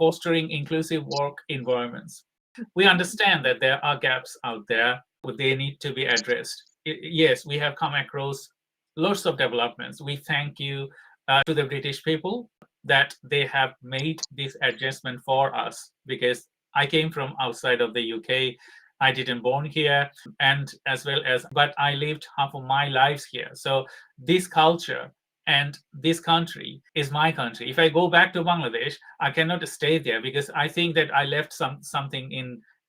fostering inclusive work environments. We understand that there are gaps out there, but they need to be addressed. Yes, we have come across lots of developments. We thank you to the British people that they have made this adjustment for us, because I came from outside of the UK. I didn't born here, and as well as, but I lived half of my lives here. So this culture and this country is my country. If I go back to Bangladesh, I cannot stay there, because I think that I left something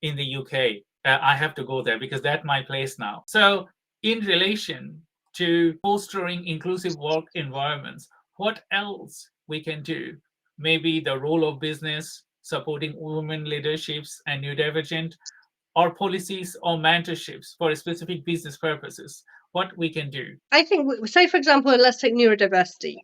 in the UK. I have to go there because that's my place now. So in relation to fostering inclusive work environments, what else we can do? Maybe the role of business, supporting women leaderships and neurodivergent, or policies or mentorships for specific business purposes. What we can do? I think, say for example, let's take neurodiversity.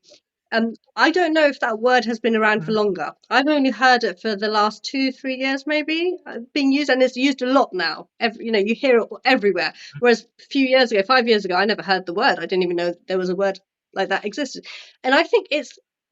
I don't know if that word has been around for longer. I've only heard it for the last 2-3 years, maybe, being used, and it's used a lot now. You hear it everywhere. Whereas a few years ago, 5 years ago, I never heard the word. I didn't even know there was a word like that existed. And I think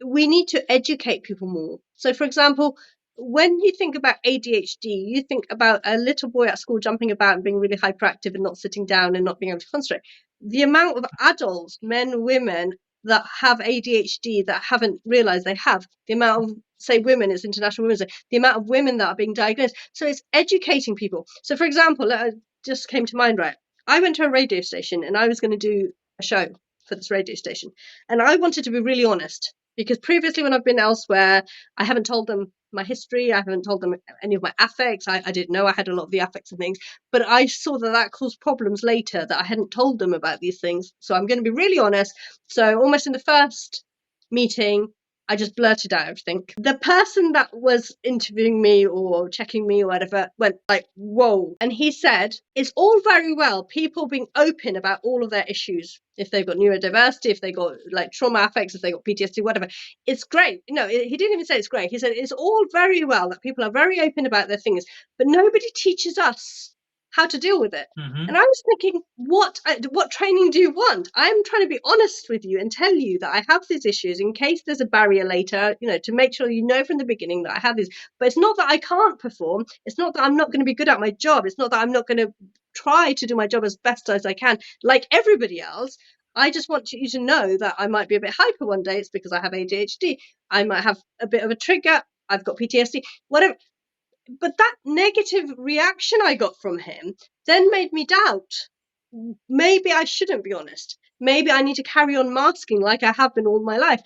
we need to educate people more. So, for example, when you think about ADHD, you think about a little boy at school jumping about and being really hyperactive and not sitting down and not being able to concentrate. The amount of adults, men, women, that have ADHD that haven't realized they have, the amount of, say, women, it's International Women's Day, the amount of women that are being diagnosed. So it's educating people. So, for example, just came to mind, right? I went to a radio station and I was going to do a show for this radio station. And I wanted to be really honest, because previously when I've been elsewhere, I haven't told them my history. I haven't told them any of my affects. I didn't know I had a lot of the affects and things, but I saw that caused problems later, that I hadn't told them about these things. So I'm going to be really honest. So almost in the first meeting, I just blurted out everything. The person that was interviewing me or checking me or whatever went like, whoa. And he said, it's all very well people being open about all of their issues. If they've got neurodiversity, if they got like trauma affects, if they got PTSD, whatever, it's great. No, he didn't even say it's great. He said it's all very well that people are very open about their things, but nobody teaches us how to deal with it. And I was thinking, what training do you want? I'm trying to be honest with you and tell you that I have these issues in case there's a barrier later, to make sure you know from the beginning that I have these. But it's not that I can't perform. It's not that I'm not going to be good at my job. It's not that I'm not going to try to do my job as best as I can, like everybody else. I just want you to know that I might be a bit hyper one day. It's because I have ADHD. I might have a bit of a trigger. I've got PTSD, whatever. But that negative reaction I got from him then made me doubt. Maybe I shouldn't be honest. Maybe I need to carry on masking like I have been all my life.